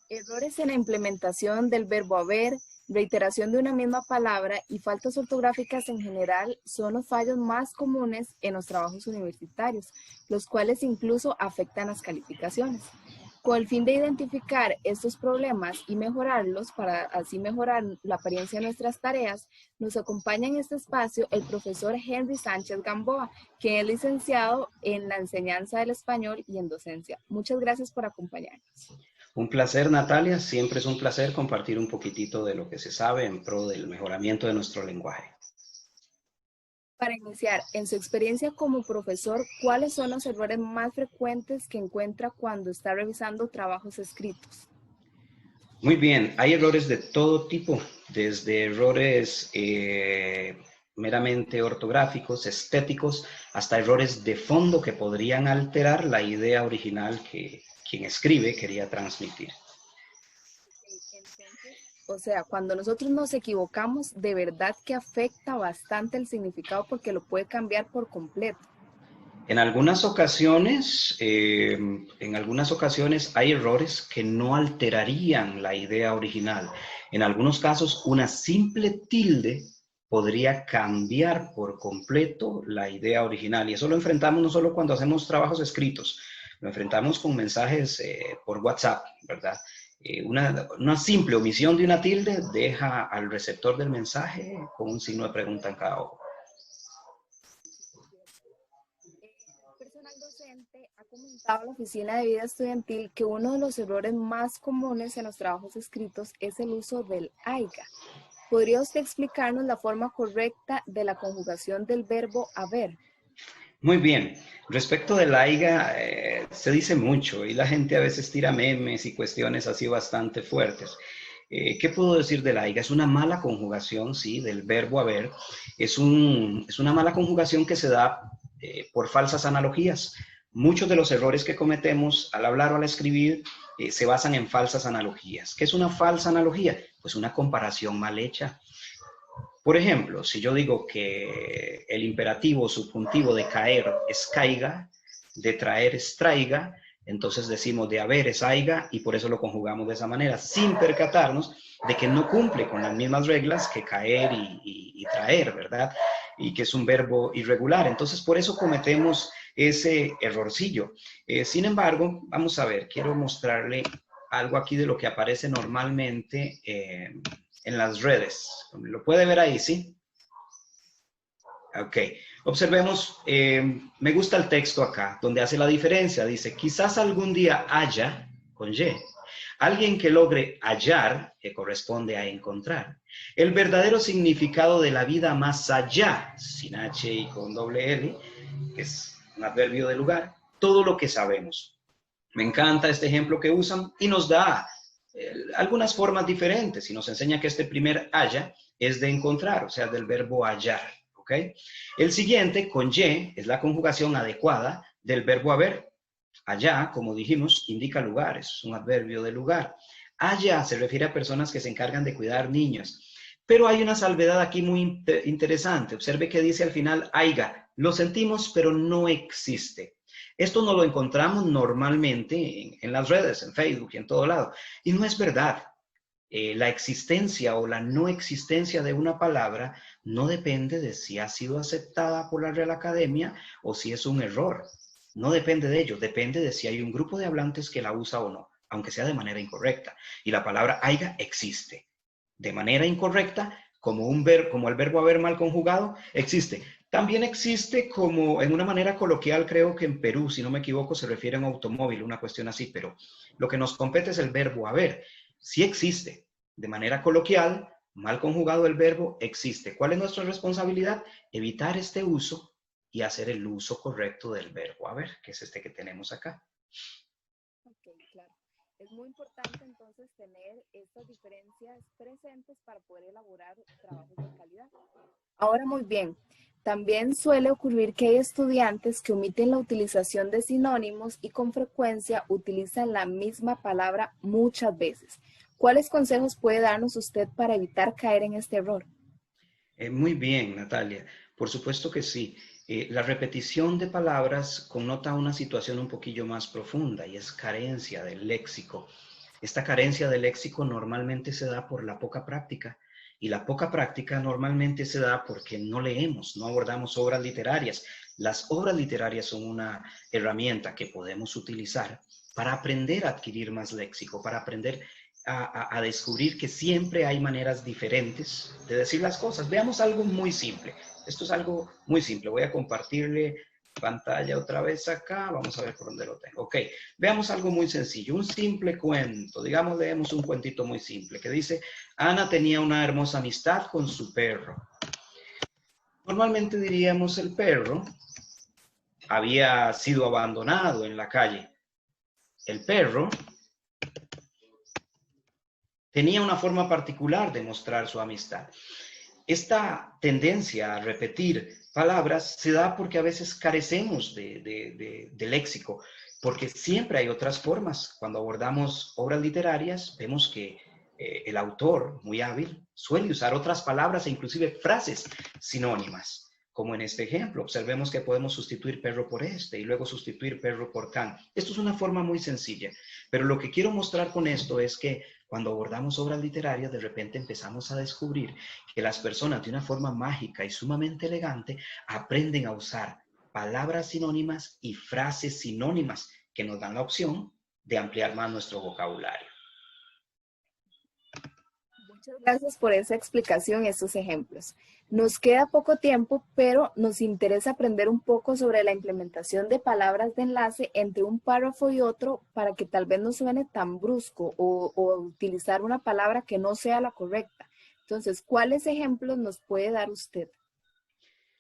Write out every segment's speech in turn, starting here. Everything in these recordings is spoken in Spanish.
Errores en la implementación del verbo haber, reiteración de una misma palabra y faltas ortográficas en general son los fallos más comunes en los trabajos universitarios, los cuales incluso afectan las calificaciones. Con el fin de identificar estos problemas y mejorarlos para así mejorar la apariencia de nuestras tareas, nos acompaña en este espacio el profesor Henry Sánchez Gamboa, que es licenciado en la enseñanza del español y en docencia. Muchas gracias por acompañarnos. Un placer, Natalia. Siempre es un placer compartir un poquitito de lo que se sabe en pro del mejoramiento de nuestro lenguaje. Para iniciar, en su experiencia como profesor, ¿cuáles son los errores más frecuentes que encuentra cuando está revisando trabajos escritos? Muy bien, hay errores de todo tipo, desde errores meramente ortográficos, estéticos, hasta errores de fondo que podrían alterar la idea original que quien escribe quería transmitir. Entonces, o sea, cuando nosotros nos equivocamos, de verdad que afecta bastante el significado porque lo puede cambiar por completo. En algunas ocasiones hay errores que no alterarían la idea original. En algunos casos, una simple tilde podría cambiar por completo la idea original. Y eso lo enfrentamos no solo cuando hacemos trabajos escritos, lo enfrentamos con mensajes por WhatsApp, ¿verdad? Una simple omisión de una tilde deja al receptor del mensaje con un signo de pregunta en cada ojo. Personal docente ha comentado a la Oficina de Vida Estudiantil que uno de los errores más comunes en los trabajos escritos es el uso del aiga. ¿Podría usted explicarnos la forma correcta de la conjugación del verbo haber? Muy bien. Respecto del AIGA, se dice mucho y la gente a veces tira memes y cuestiones así bastante fuertes. ¿Qué puedo decir del AIGA? Es una mala conjugación, sí, del verbo haber. Es una mala conjugación que se da por falsas analogías. Muchos de los errores que cometemos al hablar o al escribir se basan en falsas analogías. ¿Qué es una falsa analogía? Pues una comparación mal hecha. Por ejemplo, si yo digo que el imperativo subjuntivo de caer es caiga, de traer es traiga, entonces decimos de haber es haiga y por eso lo conjugamos de esa manera, sin percatarnos de que no cumple con las mismas reglas que caer y traer, ¿verdad? Y que es un verbo irregular. Entonces, por eso cometemos ese errorcillo. Sin embargo, vamos a ver, quiero mostrarle algo aquí de lo que aparece normalmente en las redes. Lo puede ver ahí, ¿sí? Ok. Observemos, me gusta el texto acá, donde hace la diferencia. Dice, quizás algún día haya, con Y, alguien que logre hallar, que corresponde a encontrar, el verdadero significado de la vida más allá, sin H y con doble L, que es un adverbio de lugar, todo lo que sabemos. Me encanta este ejemplo que usan y nos da algunas formas diferentes y nos enseña que este primer haya es de encontrar, o sea, del verbo hallar, ¿ok? El siguiente, con Y, es la conjugación adecuada del verbo haber. Allá, como dijimos, indica lugar, es un adverbio de lugar. Allá se refiere a personas que se encargan de cuidar niños. Pero hay una salvedad aquí muy interesante. Observe que dice al final, aiga, lo sentimos, pero no existe. Esto no lo encontramos normalmente en las redes, en Facebook y en todo lado. Y no es verdad. La existencia o la no existencia de una palabra no depende de si ha sido aceptada por la Real Academia o si es un error. No depende de ello, depende de si hay un grupo de hablantes que la usa o no, aunque sea de manera incorrecta. Y la palabra aiga existe. De manera incorrecta, como el verbo haber mal conjugado, existe. También existe como en una manera coloquial, creo que en Perú, si no me equivoco, se refiere a un automóvil, una cuestión así, pero lo que nos compete es el verbo haber. Sí existe. De manera coloquial, mal conjugado el verbo existe. ¿Cuál es nuestra responsabilidad? Evitar este uso y hacer el uso correcto del verbo haber, que es este que tenemos acá. Ok, claro. Es muy importante entonces tener estas diferencias presentes para poder elaborar trabajos de calidad. Ahora muy bien, también suele ocurrir que hay estudiantes que omiten la utilización de sinónimos y con frecuencia utilizan la misma palabra muchas veces. ¿Cuáles consejos puede darnos usted para evitar caer en este error? Muy bien, Natalia. Por supuesto que sí. La repetición de palabras connota una situación un poquillo más profunda y es carencia del léxico. Esta carencia de léxico normalmente se da por la poca práctica. Y la poca práctica normalmente se da porque no leemos, no abordamos obras literarias. Las obras literarias son una herramienta que podemos utilizar para aprender a adquirir más léxico, para aprender a descubrir que siempre hay maneras diferentes de decir las cosas. Veamos algo muy simple. Esto es algo muy simple. Voy a compartirle pantalla otra vez acá. Vamos a ver por dónde lo tengo. Ok, veamos algo muy sencillo. Un simple cuento. Digamos, leemos un cuentito muy simple que dice: Ana tenía una hermosa amistad con su perro. Normalmente diríamos el perro había sido abandonado en la calle. El perro tenía una forma particular de mostrar su amistad. Esta tendencia a repetir palabras se da porque a veces carecemos de léxico, porque siempre hay otras formas. Cuando abordamos obras literarias, vemos que el autor, muy hábil, suele usar otras palabras e inclusive frases sinónimas. Como en este ejemplo, observemos que podemos sustituir perro por este y luego sustituir perro por can. Esto es una forma muy sencilla, pero lo que quiero mostrar con esto es que cuando abordamos obras literarias, de repente empezamos a descubrir que las personas de una forma mágica y sumamente elegante aprenden a usar palabras sinónimas y frases sinónimas que nos dan la opción de ampliar más nuestro vocabulario. Muchas gracias por esa explicación y estos ejemplos. Nos queda poco tiempo, pero nos interesa aprender un poco sobre la implementación de palabras de enlace entre un párrafo y otro para que tal vez no suene tan brusco o utilizar una palabra que no sea la correcta. Entonces, ¿cuáles ejemplos nos puede dar usted?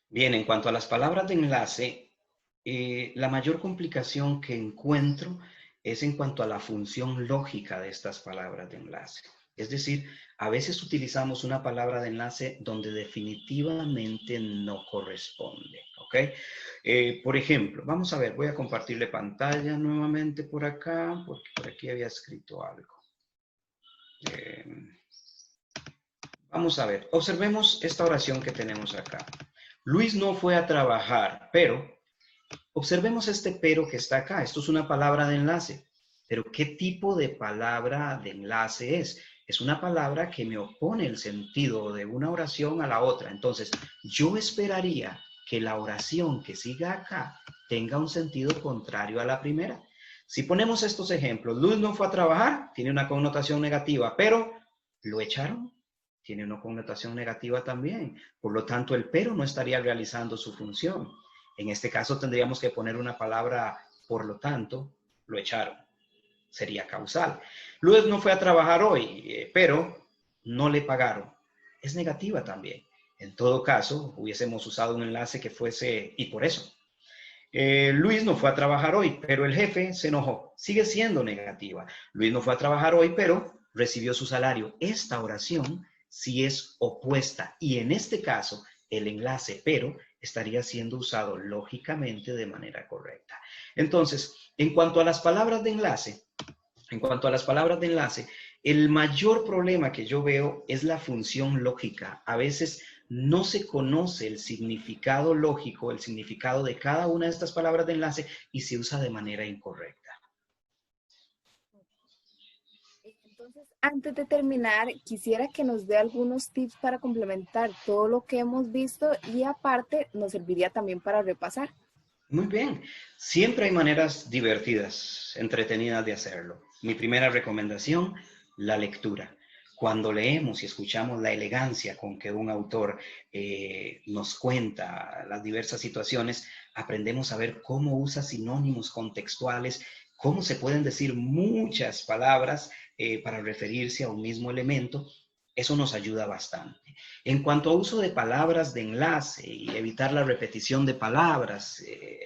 Bien, en cuanto a las palabras de enlace, la mayor complicación que encuentro es en cuanto a la función lógica de estas palabras de enlace. Es decir, a veces utilizamos una palabra de enlace donde definitivamente no corresponde, ¿ok? Por ejemplo, vamos a ver, voy a compartirle pantalla nuevamente por acá, porque por aquí había escrito algo. Vamos a ver, observemos esta oración que tenemos acá. Luis no fue a trabajar, pero observemos este pero que está acá. Esto es una palabra de enlace. Pero ¿qué tipo de palabra de enlace es? Es una palabra que me opone el sentido de una oración a la otra. Entonces, yo esperaría que la oración que siga acá tenga un sentido contrario a la primera. Si ponemos estos ejemplos, Luis no fue a trabajar, tiene una connotación negativa, pero lo echaron, tiene una connotación negativa también. Por lo tanto, el pero no estaría realizando su función. En este caso tendríamos que poner una palabra, por lo tanto, lo echaron. Sería causal. Luis no fue a trabajar hoy, pero no le pagaron. Es negativa también. En todo caso, hubiésemos usado un enlace que fuese, y por eso. Luis no fue a trabajar hoy, pero el jefe se enojó. Sigue siendo negativa. Luis no fue a trabajar hoy, pero recibió su salario. Esta oración sí es opuesta. Y en este caso, el enlace pero estaría siendo usado lógicamente de manera correcta. Entonces, en cuanto a las palabras de enlace, el mayor problema que yo veo es la función lógica. A veces no se conoce el significado lógico, el significado de cada una de estas palabras de enlace y se usa de manera incorrecta. Entonces, antes de terminar, quisiera que nos dé algunos tips para complementar todo lo que hemos visto y aparte nos serviría también para repasar. Muy bien. Siempre hay maneras divertidas, entretenidas de hacerlo. Mi primera recomendación, la lectura. Cuando leemos y escuchamos la elegancia con que un autor nos cuenta las diversas situaciones, aprendemos a ver cómo usa sinónimos contextuales, cómo se pueden decir muchas palabras para referirse a un mismo elemento. Eso nos ayuda bastante. En cuanto a uso de palabras de enlace y evitar la repetición de palabras,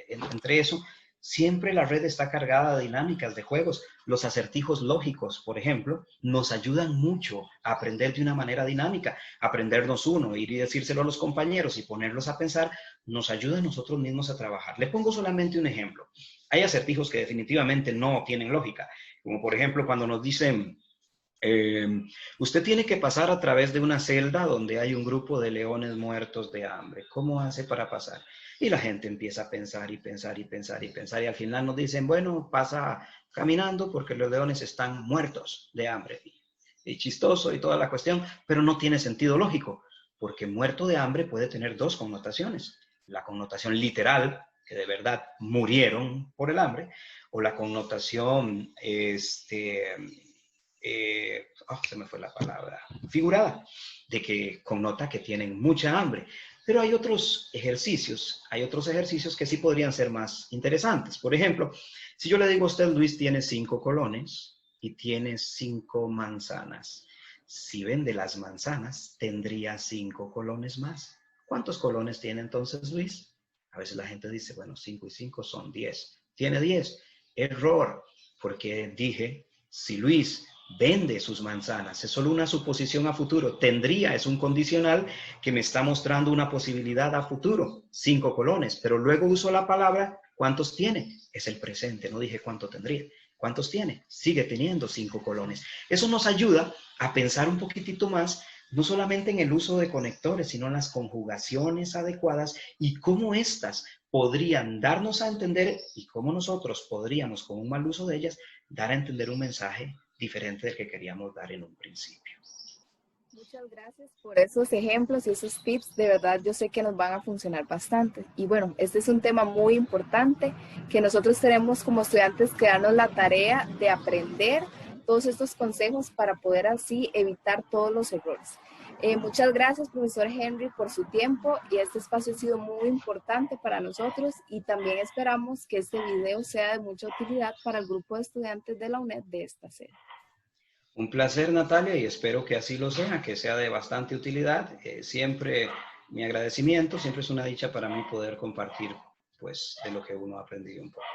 entre eso, siempre la red está cargada de dinámicas, de juegos. Los acertijos lógicos, por ejemplo, nos ayudan mucho a aprender de una manera dinámica. Aprendernos uno, ir y decírselo a los compañeros y ponerlos a pensar, nos ayuda a nosotros mismos a trabajar. Le pongo solamente un ejemplo. Hay acertijos que definitivamente no tienen lógica, como por ejemplo cuando nos dicen Usted tiene que pasar a través de una celda donde hay un grupo de leones muertos de hambre. ¿Cómo hace para pasar? Y la gente empieza a pensar y pensar y pensar y pensar y al final nos dicen, bueno, pasa caminando porque los leones están muertos de hambre. Y chistoso y toda la cuestión, pero no tiene sentido lógico, porque muerto de hambre puede tener dos connotaciones. La connotación literal, que de verdad murieron por el hambre, o la connotación, se me fue la palabra, figurada, de que connota que tienen mucha hambre. Pero hay otros ejercicios que sí podrían ser más interesantes. Por ejemplo, si yo le digo a usted, Luis tiene 5 colones y tiene 5 manzanas. Si vende las manzanas, tendría 5 colones más. ¿Cuántos colones tiene entonces Luis? A veces la gente dice, bueno, 5 y 5 son 10. Tiene 10. Error, porque dije, si Luis vende sus manzanas, es solo una suposición a futuro. Tendría, es un condicional que me está mostrando una posibilidad a futuro. 5 colones, pero luego uso la palabra, ¿cuántos tiene? Es el presente, no dije cuánto tendría. ¿Cuántos tiene? Sigue teniendo 5 colones. Eso nos ayuda a pensar un poquitito más, no solamente en el uso de conectores, sino en las conjugaciones adecuadas y cómo éstas podrían darnos a entender y cómo nosotros podríamos, con un mal uso de ellas, dar a entender un mensaje diferente del que queríamos dar en un principio. Muchas gracias por esos ejemplos y esos tips. De verdad, yo sé que nos van a funcionar bastante. Y bueno, este es un tema muy importante que nosotros tenemos como estudiantes que darnos la tarea de aprender todos estos consejos para poder así evitar todos los errores. Muchas gracias, profesor Henry, por su tiempo y este espacio ha sido muy importante para nosotros y también esperamos que este video sea de mucha utilidad para el grupo de estudiantes de la UNED de esta serie. Un placer, Natalia, y espero que así lo sea, que sea de bastante utilidad. Siempre mi agradecimiento, siempre es una dicha para mí poder compartir, pues, de lo que uno ha aprendido un poco.